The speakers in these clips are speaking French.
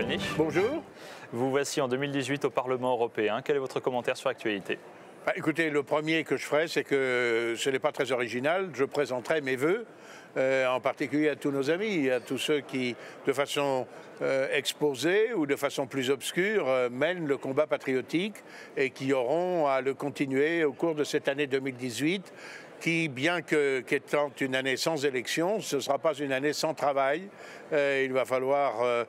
Gollnisch. Bonjour. Vous voici en 2018 au Parlement européen. Quel est votre commentaire sur l'actualité? Écoutez, le premier que je ferai, c'est que ce n'est pas très original. Je présenterai mes vœux, en particulier à tous nos amis, à tous ceux qui, de façon exposée ou de façon plus obscure, mènent le combat patriotique et qui auront à le continuer au cours de cette année 2018. Qui, bien qu'étant une année sans élection, ce ne sera pas une année sans travail. Il va falloir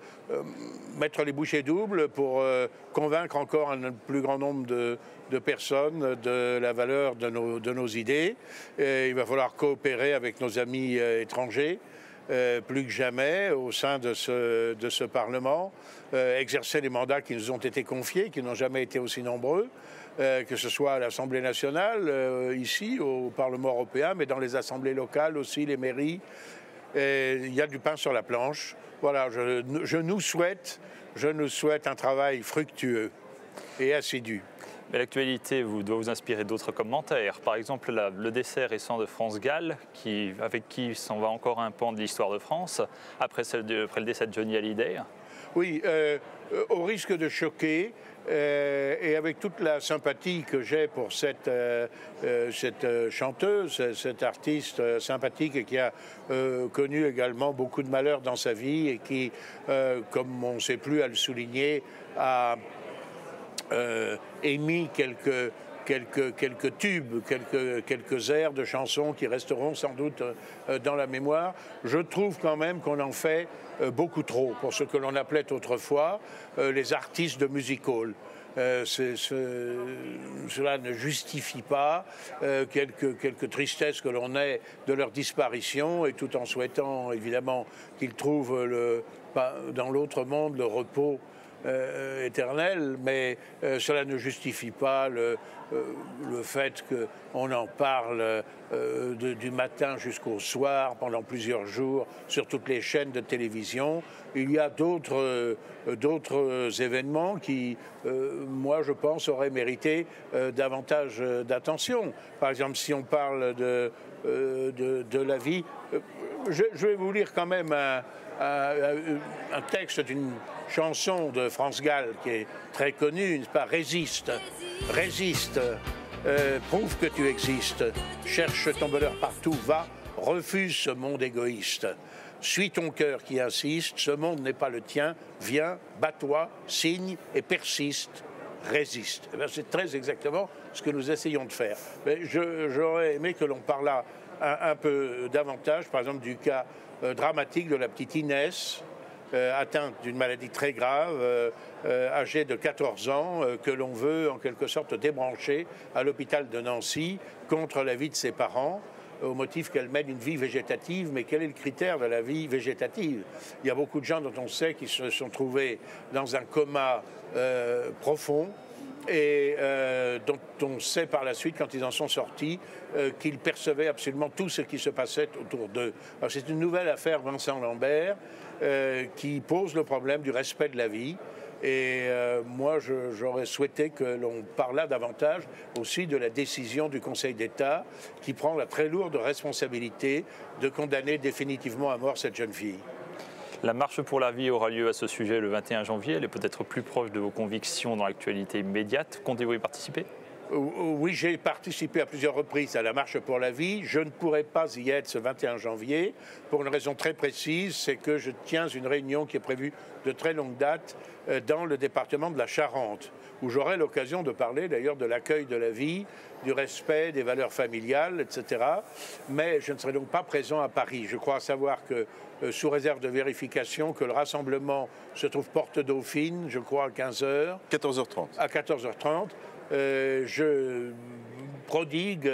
mettre les bouchées doubles pour convaincre encore un plus grand nombre de personnes de la valeur de nos idées. Il va falloir coopérer avec nos amis étrangers. Plus que jamais au sein de ce Parlement, exercer les mandats qui nous ont été confiés, qui n'ont jamais été aussi nombreux, que ce soit à l'Assemblée nationale, ici, au Parlement européen, mais dans les assemblées locales aussi, les mairies. Il y a du pain sur la planche. Voilà, je nous souhaite un travail fructueux et assidu. Mais l'actualité doit vous inspirer d'autres commentaires. Par exemple, le décès récent de France Gall, avec qui s'en va encore un pan de l'histoire de France, après le décès de Johnny Hallyday. Oui, au risque de choquer, et avec toute la sympathie que j'ai pour cette chanteuse, cette artiste sympathique et qui a connu également beaucoup de malheurs dans sa vie et qui, comme on ne sait plus à le souligner, a émis quelques tubes, quelques airs de chansons qui resteront sans doute dans la mémoire. Je trouve quand même qu'on en fait beaucoup trop pour ce que l'on appelait autrefois les artistes de music hall. Cela ne justifie pas quelques tristesses que l'on ait de leur disparition, et tout en souhaitant évidemment qu'ils trouvent dans l'autre monde le repos éternel, mais cela ne justifie pas le fait qu'on en parle du matin jusqu'au soir pendant plusieurs jours sur toutes les chaînes de télévision. Il y a d'autres événements qui, moi je pense, auraient mérité davantage d'attention. Par exemple, si on parle de la vie, je vais vous lire quand même un texte d'une chanson de France Gall qui est très connue, n'est-ce pas? Résiste, résiste, prouve que tu existes, cherche ton bonheur partout, va, refuse ce monde égoïste. Suis ton cœur qui insiste, ce monde n'est pas le tien, viens, bats-toi, signe et persiste, résiste. C'est très exactement ce que nous essayons de faire. Mais j'aurais aimé que l'on parlât un peu davantage, par exemple, du cas dramatique de la petite Inès, atteinte d'une maladie très grave, âgée de 14 ans, que l'on veut en quelque sorte débrancher à l'hôpital de Nancy contre l'avis de ses parents, au motif qu'elle mène une vie végétative. Mais quel est le critère de la vie végétative? Il y a beaucoup de gens dont on sait qu'ils se sont trouvés dans un coma profond, et dont on sait par la suite, quand ils en sont sortis, qu'ils percevaient absolument tout ce qui se passait autour d'eux. C'est une nouvelle affaire Vincent Lambert qui pose le problème du respect de la vie. Et moi, j'aurais souhaité que l'on parlât davantage aussi de la décision du Conseil d'État qui prend la très lourde responsabilité de condamner définitivement à mort cette jeune fille. La marche pour la vie aura lieu à ce sujet le 21 janvier. Elle est peut-être plus proche de vos convictions dans l'actualité immédiate. Comptez-vous y participer? Oui, j'ai participé à plusieurs reprises à la marche pour la vie. Je ne pourrai pas y être ce 21 janvier pour une raison très précise, c'est que je tiens une réunion qui est prévue de très longue date dans le département de la Charente, où j'aurai l'occasion de parler d'ailleurs de l'accueil de la vie, du respect des valeurs familiales, etc. Mais je ne serai donc pas présent à Paris. Je crois savoir que, sous réserve de vérification, que le rassemblement se trouve porte Dauphine, je crois à 15h. 14h30. À 14h30. Je prodigue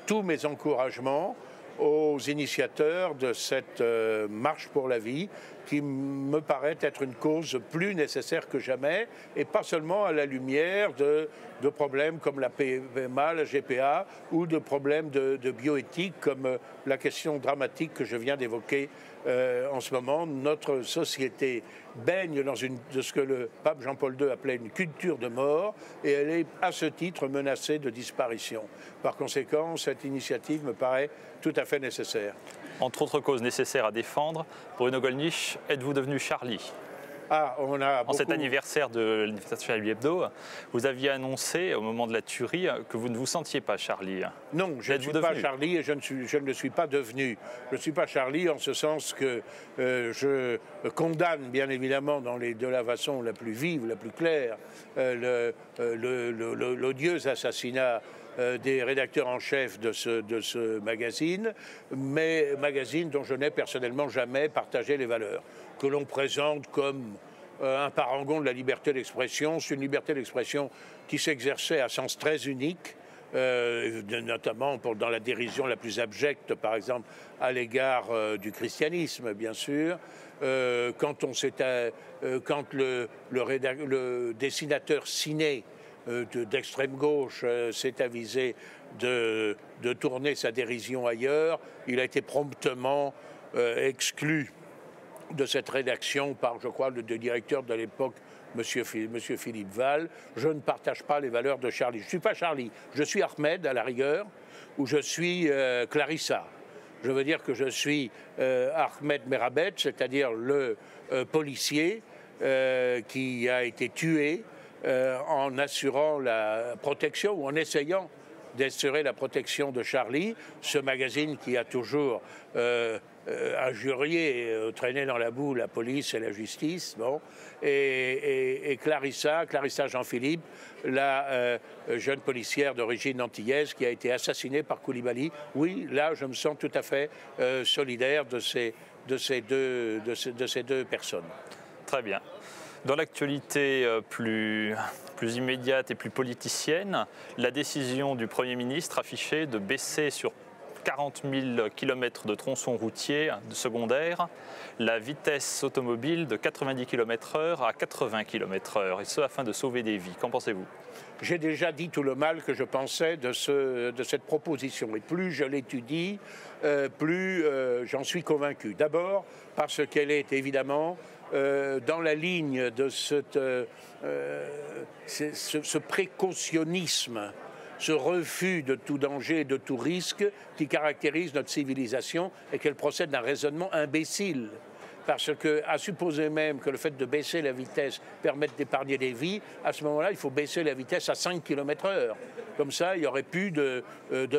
tous mes encouragements aux initiateurs de cette marche pour la vie, qui me paraît être une cause plus nécessaire que jamais, et pas seulement à la lumière de problèmes comme la PMA, la GPA, ou de problèmes de bioéthique comme la question dramatique que je viens d'évoquer en ce moment. Notre société baigne dans de ce que le pape Jean-Paul II appelait une culture de mort, et elle est à ce titre menacée de disparition. Par conséquent, cette initiative me paraît tout à fait nécessaire. Entre autres causes nécessaires à défendre, Bruno Gollnisch, êtes-vous devenu Charlie? Ah, on a En cet anniversaire de l'anniversaire Charlie Hebdo, vous aviez annoncé au moment de la tuerie que vous ne vous sentiez pas Charlie. Non, je ne suis pas Charlie et je ne le suis pas devenu. Je ne suis pas Charlie en ce sens que je condamne bien évidemment de la façon la plus vive, la plus claire, l'odieux assassinat des rédacteurs en chef de ce magazine, mais magazine dont je n'ai personnellement jamais partagé les valeurs, que l'on présente comme un parangon de la liberté d'expression. C'est une liberté d'expression qui s'exerçait à sens très unique, notamment dans la dérision la plus abjecte, par exemple, à l'égard du christianisme, bien sûr. Quand le dessinateur ciné d'extrême gauche s'est avisé de tourner sa dérision ailleurs, il a été promptement exclu de cette rédaction par, je crois, le directeur de l'époque, Monsieur Philippe Val. Je ne partage pas les valeurs de Charlie. Je ne suis pas Charlie, je suis Ahmed à la rigueur, ou je suis Clarissa. Je veux dire que je suis Ahmed Merabet, c'est-à-dire le policier qui a été tué en assurant la protection, ou en essayant d'assurer la protection de Charlie, ce magazine qui a toujours injurié, traîné dans la boue la police et la justice, bon, et Clarissa Jean-Philippe, la jeune policière d'origine antillaise qui a été assassinée par Koulibaly. Oui, là, je me sens tout à fait solidaire de ces deux personnes. Très bien. Dans l'actualité plus immédiate et plus politicienne, la décision du Premier ministre affichée de baisser sur 40 000 km de tronçons routiers de secondaires la vitesse automobile de 90 km/h à 80 km/h, et ce afin de sauver des vies. Qu'en pensez-vous? J'ai déjà dit tout le mal que je pensais de cette proposition. Et plus je l'étudie, plus j'en suis convaincu. D'abord parce qu'elle est évidemment dans la ligne de ce précautionnisme, ce refus de tout danger et de tout risque qui caractérise notre civilisation, et qu'elle procède d'un raisonnement imbécile. Parce qu'à supposer même que le fait de baisser la vitesse permette d'épargner des vies, à ce moment-là, il faut baisser la vitesse à 5 km/h. Comme ça, il n'y aurait plus de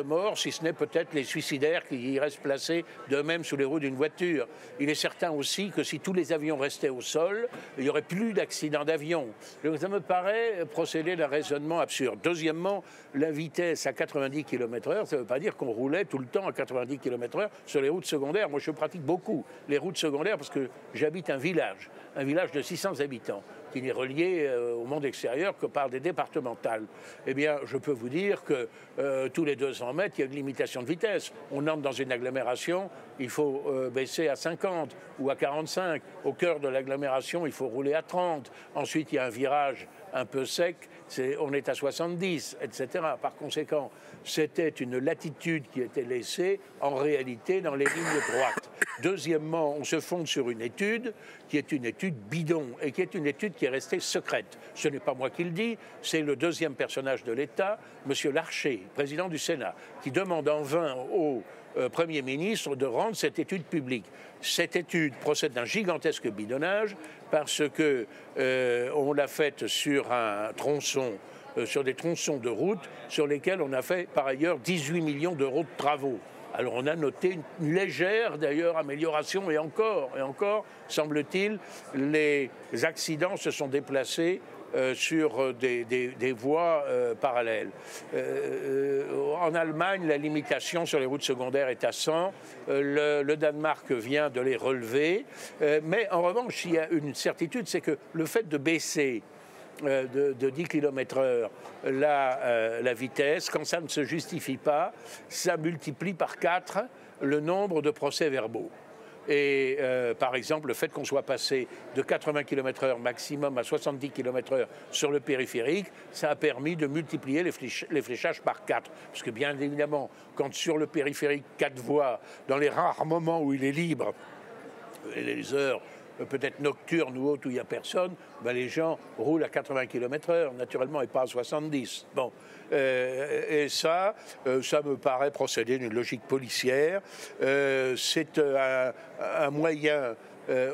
morts, si ce n'est peut-être les suicidaires qui iraient se placer d'eux-mêmes sous les roues d'une voiture. Il est certain aussi que si tous les avions restaient au sol, il n'y aurait plus d'accidents d'avion. Donc ça me paraît procéder d'un raisonnement absurde. Deuxièmement, la vitesse à 90 km/h, ça ne veut pas dire qu'on roulait tout le temps à 90 km/h sur les routes secondaires. Moi, je pratique beaucoup les routes secondaires parce que j'habite un village de 600 habitants, qui n'est relié au monde extérieur que par des départementales. Eh bien, je peux vous dire que tous les 200 mètres, il y a une limitation de vitesse. On entre dans une agglomération, il faut baisser à 50 ou à 45. Au cœur de l'agglomération, il faut rouler à 30. Ensuite, il y a un virage un peu sec, on est à 70, etc. Par conséquent, c'était une latitude qui était laissée en réalité dans les lignes droites. Deuxièmement, on se fonde sur une étude qui est une étude bidon et qui est une étude qui est restée secrète. Ce n'est pas moi qui le dis, c'est le deuxième personnage de l'État, M. Larcher, président du Sénat, qui demande en vain au Premier ministre de rendre cette étude publique. Cette étude procède d'un gigantesque bidonnage parce que on l'a faite sur un tronçon, sur des tronçons de route sur lesquels on a fait par ailleurs 18 millions d'euros de travaux. Alors on a noté une légère d'ailleurs amélioration, et encore, semble-t-il, les accidents se sont déplacés sur des voies parallèles. En Allemagne, la limitation sur les routes secondaires est à 100. Le Danemark vient de les relever. Mais en revanche, il y a une certitude, c'est que le fait de baisser de 10 km/h la vitesse, quand ça ne se justifie pas, ça multiplie par 4 le nombre de procès-verbaux. Et par exemple, le fait qu'on soit passé de 80 km/h maximum à 70 km/h sur le périphérique, ça a permis de multiplier les fléchages par 4. Parce que bien évidemment, quand sur le périphérique, 4 voies, dans les rares moments où il est libre, et les heures peut-être nocturnes ou autres où il n'y a personne, ben les gens roulent à 80 km/h, naturellement, et pas à 70. Bon. Et ça me paraît procéder d'une logique policière. C'est un moyen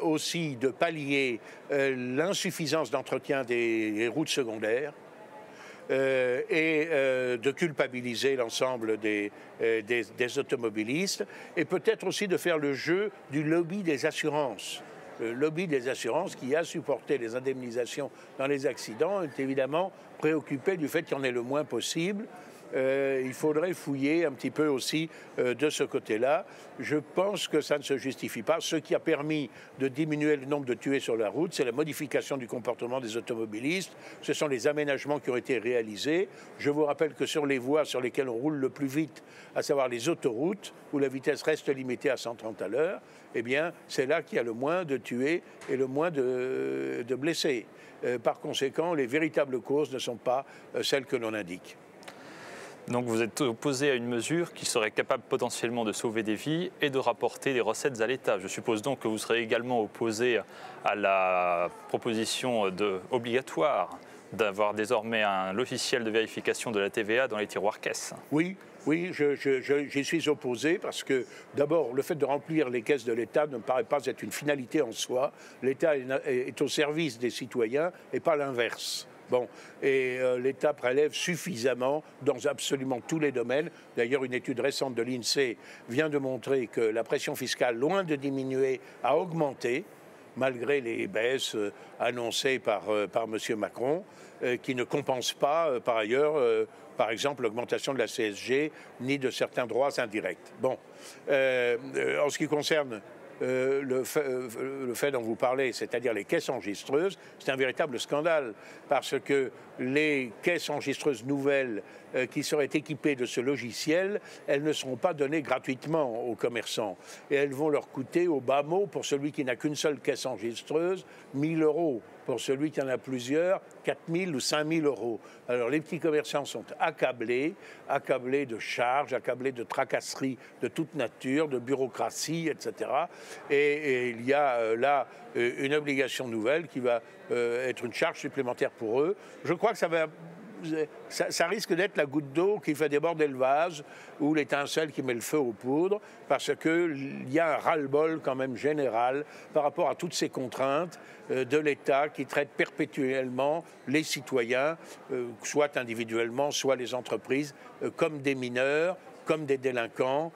aussi de pallier l'insuffisance d'entretien des routes secondaires et de culpabiliser l'ensemble des automobilistes, et peut-être aussi de faire le jeu du lobby des assurances. Le lobby des assurances qui a supporté les indemnisations dans les accidents est évidemment préoccupé du fait qu'il y en ait le moins possible. Il faudrait fouiller un petit peu aussi de ce côté-là. Je pense que ça ne se justifie pas. Ce qui a permis de diminuer le nombre de tués sur la route, c'est la modification du comportement des automobilistes. Ce sont les aménagements qui ont été réalisés. Je vous rappelle que sur les voies sur lesquelles on roule le plus vite, à savoir les autoroutes, où la vitesse reste limitée à 130 à l'heure, eh bien, c'est là qu'il y a le moins de tués et le moins de blessés. Par conséquent, les véritables causes ne sont pas celles que l'on indique. Donc vous êtes opposé à une mesure qui serait capable potentiellement de sauver des vies et de rapporter des recettes à l'État. Je suppose donc que vous serez également opposé à la proposition obligatoire d'avoir désormais un logiciel de vérification de la TVA dans les tiroirs caisses. Oui, j'y suis opposé parce que, d'abord, le fait de remplir les caisses de l'État ne me paraît pas être une finalité en soi. L'État est au service des citoyens et pas l'inverse. Bon, et l'État prélève suffisamment dans absolument tous les domaines. D'ailleurs, une étude récente de l'INSEE vient de montrer que la pression fiscale, loin de diminuer, a augmenté, malgré les baisses annoncées par M. Macron, qui ne compensent pas, par ailleurs, par exemple, l'augmentation de la CSG, ni de certains droits indirects. Bon, en ce qui concerne le fait dont vous parlez, c'est-à-dire les caisses enregistreuses, c'est un véritable scandale parce que les caisses enregistreuses nouvelles qui seraient équipées de ce logiciel, elles ne seront pas données gratuitement aux commerçants et elles vont leur coûter au bas mot, pour celui qui n'a qu'une seule caisse enregistreuse, 1 000 €. Pour celui qui en a plusieurs, 4 000 ou 5 000 €. Alors les petits commerçants sont accablés de charges, accablés de tracasseries de toute nature, de bureaucratie, etc. Et il y a là une obligation nouvelle qui va être une charge supplémentaire pour eux. Je crois que ça risque d'être la goutte d'eau qui fait déborder le vase ou l'étincelle qui met le feu aux poudres, parce qu'il y a un ras-le-bol quand même général par rapport à toutes ces contraintes de l'État qui traite perpétuellement les citoyens, soit individuellement, soit les entreprises, comme des mineurs, comme des délinquants.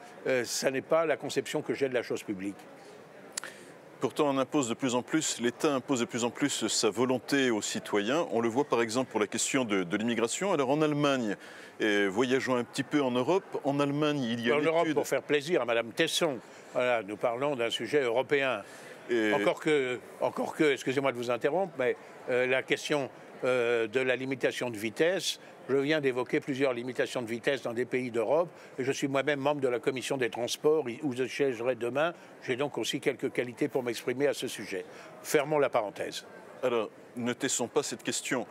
Ça n'est pas la conception que j'ai de la chose publique. Pourtant, on impose de plus en plus, l'État impose de plus en plus sa volonté aux citoyens. On le voit par exemple pour la question de l'immigration. Alors en Allemagne, voyageons un petit peu en Europe. En Allemagne, il y a en Europe, pour faire plaisir à Madame Tesson, voilà, nous parlons d'un sujet européen. Encore que, excusez-moi de vous interrompre, mais la question de la limitation de vitesse, je viens d'évoquer plusieurs limitations de vitesse dans des pays d'Europe, et je suis moi-même membre de la commission des transports où je siégerai demain. J'ai donc aussi quelques qualités pour m'exprimer à ce sujet. Fermons la parenthèse. Alors, ne tessons pas cette question.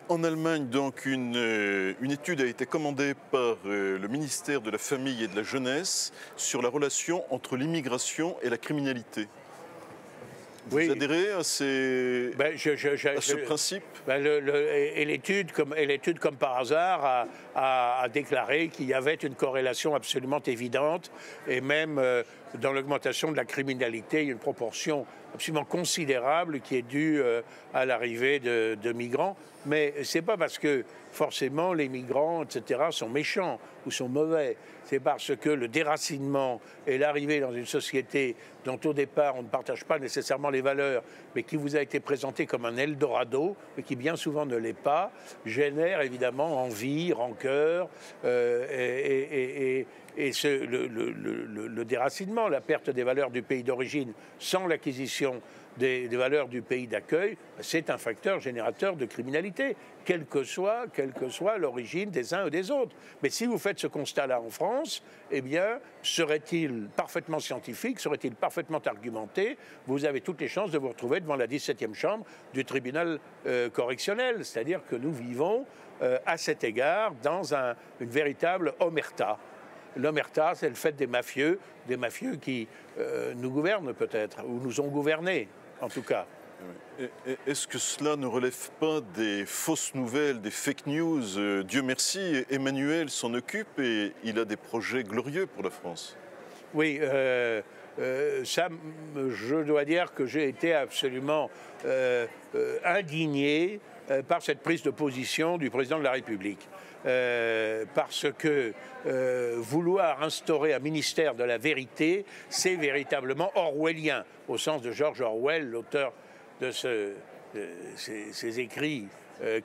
En Allemagne, donc, une étude a été commandée par le ministère de la Famille et de la Jeunesse sur la relation entre l'immigration et la criminalité. Vous adhérez à ce principe? Et l'étude, comme par hasard, a déclaré qu'il y avait une corrélation absolument évidente, et même dans l'augmentation de la criminalité, il y a une proportion absolument considérable qui est due à l'arrivée de migrants. Mais ce n'est pas parce que forcément les migrants, etc., sont méchants ou sont mauvais. C'est parce que le déracinement et l'arrivée dans une société dont au départ on ne partage pas nécessairement les valeurs, mais qui vous a été présenté comme un Eldorado, mais qui bien souvent ne l'est pas, génère évidemment envie, rancœur le déracinement, la perte des valeurs du pays d'origine sans l'acquisition des valeurs du pays d'accueil, c'est un facteur générateur de criminalité, quelle que soit l'origine des uns ou des autres. Mais si vous faites ce constat-là en France, eh bien, serait-il parfaitement scientifique, serait-il parfaitement argumenté? Vous avez toutes les chances de vous retrouver devant la 17e chambre du tribunal correctionnel. C'est-à-dire que nous vivons, à cet égard, dans une véritable omerta. L'omerta, c'est le fait des mafieux qui nous gouvernent peut-être, ou nous ont gouvernés, en tout cas. Est-ce que cela ne relève pas des fausses nouvelles, des fake news? Dieu merci, Emmanuel s'en occupe et il a des projets glorieux pour la France. Oui, ça, je dois dire que j'ai été absolument indigné par cette prise de position du président de la République. Parce que vouloir instaurer un ministère de la vérité, c'est véritablement orwellien, au sens de George Orwell, l'auteur de ces écrits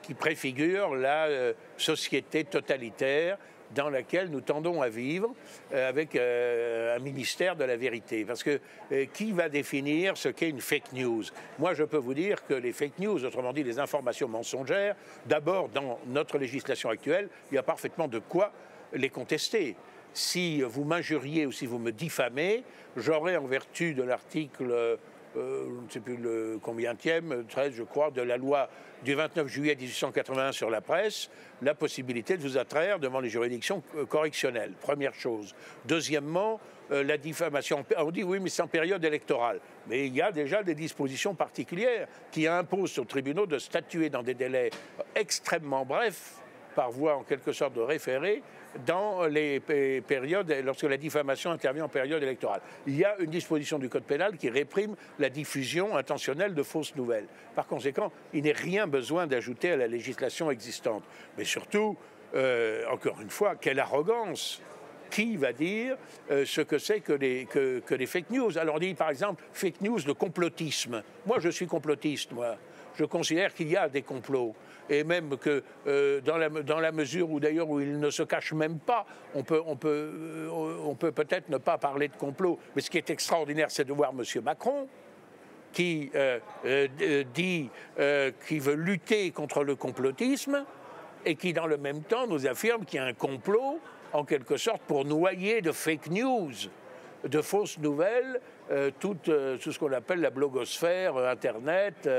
qui préfigurent la société totalitaire dans laquelle nous tendons à vivre avec un ministère de la vérité. Parce que qui va définir ce qu'est une fake news? Moi, je peux vous dire que les fake news, autrement dit les informations mensongères, d'abord, dans notre législation actuelle, il y a parfaitement de quoi les contester. Si vous m'injuriez ou si vous me diffamez, j'aurai en vertu de l'article... je ne sais plus le combienième, 13 je crois, de la loi du 29 juillet 1881 sur la presse, la possibilité de vous attraire devant les juridictions correctionnelles. Première chose. Deuxièmement, la diffamation. On dit oui, mais c'est en période électorale. Mais il y a déjà des dispositions particulières qui imposent aux tribunaux de statuer dans des délais extrêmement brefs, par voie en quelque sorte de référé, dans les périodes, lorsque la diffamation intervient en période électorale. Il y a une disposition du Code pénal qui réprime la diffusion intentionnelle de fausses nouvelles. Par conséquent, il n'est rien besoin d'ajouter à la législation existante. Mais surtout, encore une fois, quelle arrogance! Qui va dire ce que c'est que les fake news? Alors on dit par exemple fake news de complotisme. Moi je suis complotiste, moi. Je considère qu'il y a des complots. Et même que dans la mesure où d'ailleurs où il ne se cache même pas, on peut peut-être ne pas parler de complot. Mais ce qui est extraordinaire, c'est de voir M. Macron qui dit qu'il veut lutter contre le complotisme et qui dans le même temps nous affirme qu'il y a un complot en quelque sorte pour noyer de fake news, de fausses nouvelles, tout ce qu'on appelle la blogosphère, Internet,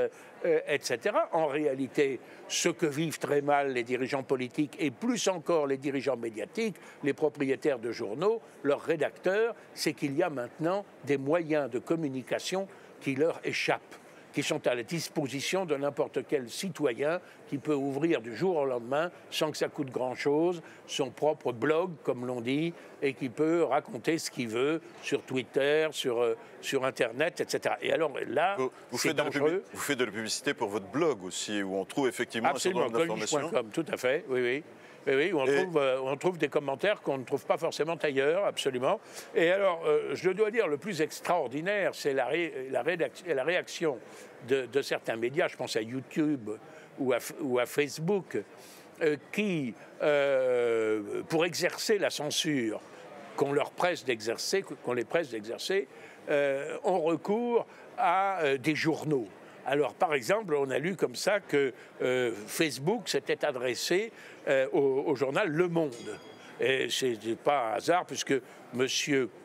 etc. En réalité, ce que vivent très mal les dirigeants politiques et plus encore les dirigeants médiatiques, les propriétaires de journaux, leurs rédacteurs, c'est qu'il y a maintenant des moyens de communication qui leur échappent, qui sont à la disposition de n'importe quel citoyen qui peut ouvrir du jour au lendemain, sans que ça coûte grand-chose, son propre blog, comme l'on dit, et qui peut raconter ce qu'il veut sur Twitter, sur Internet, etc. Et alors là, c'est dangereux. Vous faites de la publicité pour votre blog aussi, où on trouve effectivement un certain nombre d'informations. Tout à fait, oui, oui. Oui, on trouve des commentaires qu'on ne trouve pas forcément ailleurs, absolument. Et alors, je dois dire, le plus extraordinaire, c'est la réaction de certains médias, je pense à YouTube ou à Facebook, qui, pour exercer la censure qu'on les presse d'exercer, ont recours à des journaux. Alors, par exemple, on a lu comme ça que Facebook s'était adressé au journal Le Monde. Et ce n'est pas un hasard, puisque M.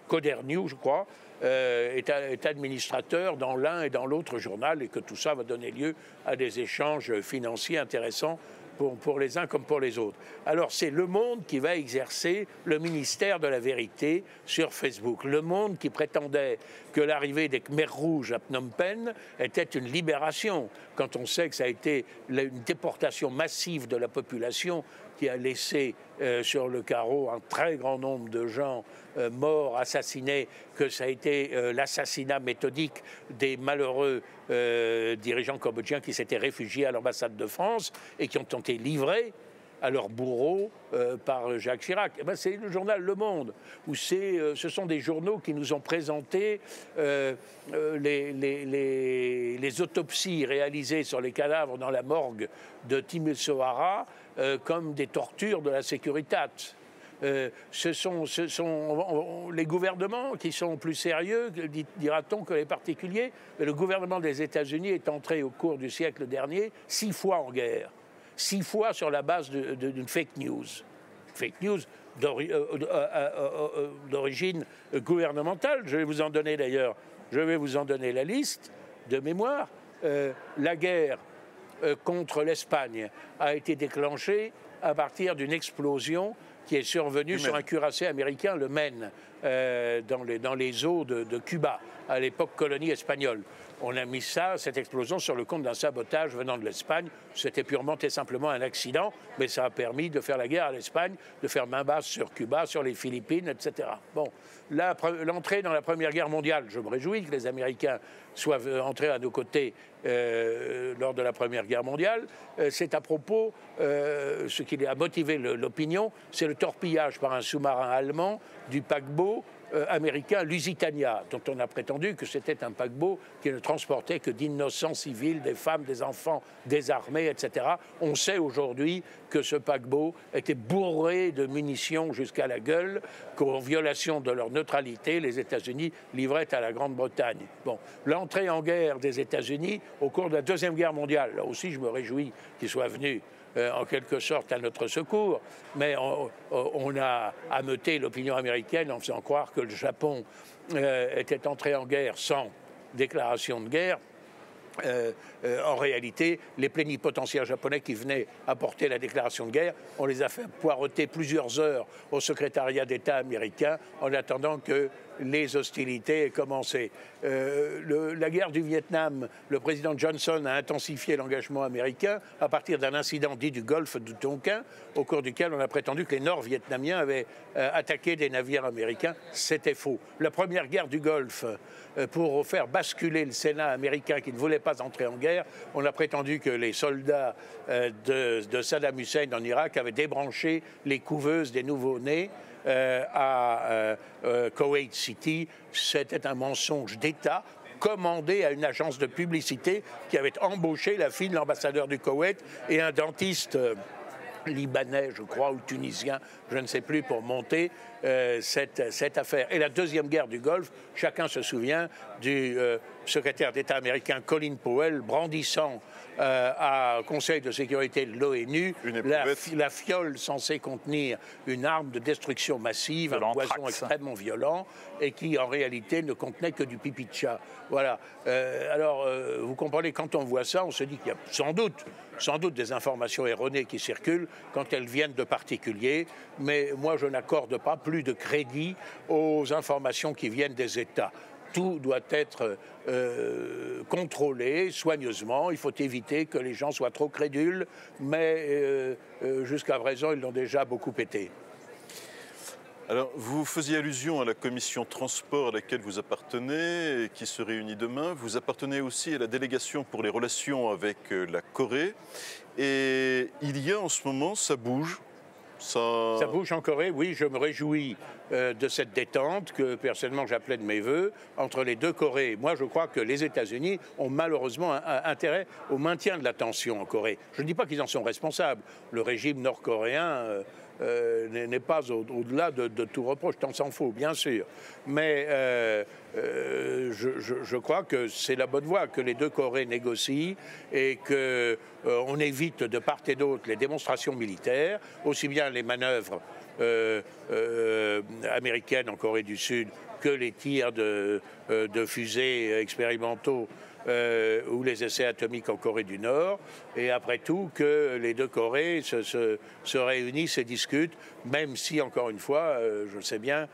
Coderniou, je crois, est administrateur dans l'un et dans l'autre journal, et que tout ça va donner lieu à des échanges financiers intéressants pour les uns comme pour les autres. Alors c'est Le Monde qui va exercer le ministère de la vérité sur Facebook. Le Monde qui prétendait que l'arrivée des Khmers rouges à Phnom Penh était une libération, quand on sait que ça a été une déportation massive de la population qui a laissé sur le carreau un très grand nombre de gens morts, assassinés, que ça a été l'assassinat méthodique des malheureux dirigeants cambodgiens qui s'étaient réfugiés à l'ambassade de France et qui ont été livrés à leur bourreau par Jacques Chirac. Eh ben, c'est le journal Le Monde, où ce sont des journaux qui nous ont présenté les autopsies réalisées sur les cadavres dans la morgue de Timisoara comme des tortures de la Securitate. Ce sont les gouvernements qui sont plus sérieux, dira-t-on, que les particuliers. Mais le gouvernement des États-Unis est entré au cours du siècle dernier 6 fois en guerre. 6 fois sur la base d'une fake news. Fake news d'origine gouvernementale. Je vais vous en donner d'ailleurs, la liste de mémoire. La guerre contre l'Espagne a été déclenchée à partir d'une explosion qui est survenue sur un cuirassé américain, le Maine, dans les eaux de Cuba, à l'époque colonie espagnole. on a mis cette explosion sur le compte d'un sabotage venant de l'Espagne. C'était purement et simplement un accident, mais ça a permis de faire la guerre à l'Espagne, de faire main basse sur Cuba, sur les Philippines, etc. Bon, l'entrée dans la Première Guerre mondiale, je me réjouis que les Américains soient entrés à nos côtés lors de la Première Guerre mondiale. C'est à propos, ce qui a motivé l'opinion, c'est le torpillage par un sous-marin allemand du paquebot américain Lusitania, dont on a prétendu que c'était un paquebot qui ne transportait que d'innocents civils, des femmes, des enfants désarmés, etc. On sait aujourd'hui que ce paquebot était bourré de munitions jusqu'à la gueule, qu'en violation de leur neutralité, les États-Unis livraient à la Grande-Bretagne. Bon, l'entrée en guerre des États-Unis au cours de la Deuxième Guerre mondiale, là aussi je me réjouis qu'ils soient venus en quelque sorte à notre secours, mais on a ameuté l'opinion américaine en faisant croire que le Japon était entré en guerre sans déclaration de guerre. En réalité, les plénipotentiaires japonais qui venaient apporter la déclaration de guerre, on les a fait poireauter plusieurs heures au secrétariat d'État américain en attendant que les hostilités aient commencé. La guerre du Vietnam, le président Johnson a intensifié l'engagement américain à partir d'un incident dit du golfe du Tonkin, au cours duquel on a prétendu que les Nord-Vietnamiens avaient attaqué des navires américains. C'était faux. La première guerre du Golfe, pour faire basculer le Sénat américain qui ne voulait pas entrer en guerre, on a prétendu que les soldats de Saddam Hussein en Irak avaient débranché les couveuses des nouveau-nés à Kuwait City. C'était un mensonge d'État commandé à une agence de publicité qui avait embauché la fille de l'ambassadeur du Koweït et un dentiste libanais, je crois, ou tunisien, je ne sais plus, pour monter cette affaire. Et la deuxième guerre du Golfe, chacun se souvient du secrétaire d'État américain Colin Powell brandissant au Conseil de sécurité de l'ONU la fiole censée contenir une arme de destruction massive, un poison extrêmement violent, et qui en réalité ne contenait que du pipi de chat. Voilà. Alors, vous comprenez, quand on voit ça, on se dit qu'il y a sans doute des informations erronées qui circulent quand elles viennent de particuliers, mais moi je n'accorde pas plus de crédit aux informations qui viennent des États. Tout doit être contrôlé soigneusement. Il faut éviter que les gens soient trop crédules, mais jusqu'à présent, ils l'ont déjà beaucoup été. Alors, vous faisiez allusion à la commission transport à laquelle vous appartenez, et qui se réunit demain. Vous appartenez aussi à la délégation pour les relations avec la Corée. Et il y a en ce moment, ça bouge. Ça bouge en Corée, oui, je me réjouis de cette détente que personnellement j'appelais de mes voeux entre les deux Corées. Moi je crois que les États-Unis ont malheureusement un intérêt au maintien de la tension en Corée. Je ne dis pas qu'ils en sont responsables. Le régime nord-coréen n'est pas au-delà de tout reproche, tant s'en faut, bien sûr. Mais je crois que c'est la bonne voie, que les deux Corées négocient et qu'on évite de part et d'autre les démonstrations militaires, aussi bien les manœuvres américaines en Corée du Sud que les tirs de fusées expérimentaux ou les essais atomiques en Corée du Nord, et après tout que les deux Corées se réunissent et discutent, même si, encore une fois, je sais bien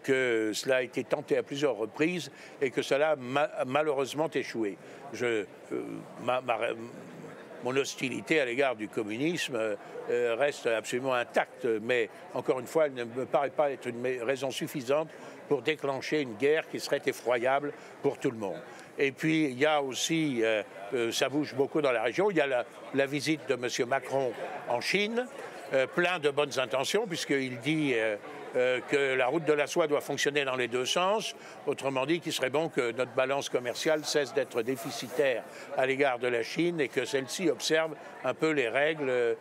que cela a été tenté à plusieurs reprises et que cela a malheureusement échoué. Mon hostilité à l'égard du communisme reste absolument intacte, mais encore une fois, elle ne me paraît pas être une raison suffisante pour déclencher une guerre qui serait effroyable pour tout le monde. Et puis, il y a aussi, ça bouge beaucoup dans la région, il y a la visite de M. Macron en Chine, plein de bonnes intentions, puisqu'il dit que la route de la soie doit fonctionner dans les deux sens. Autrement dit, qu'il serait bon que notre balance commerciale cesse d'être déficitaire à l'égard de la Chine et que celle-ci observe un peu les règles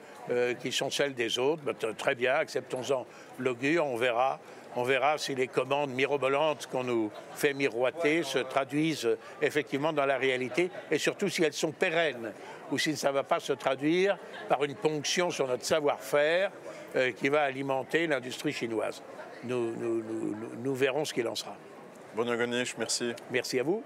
qui sont celles des autres. Très bien, acceptons-en l'augure, on verra. On verra si les commandes mirobolantes qu'on nous fait miroiter se traduisent effectivement dans la réalité et surtout si elles sont pérennes ou si ça ne va pas se traduire par une ponction sur notre savoir-faire qui va alimenter l'industrie chinoise. Nous verrons ce qu'il en sera. Bonne Ganesh, merci. Merci à vous.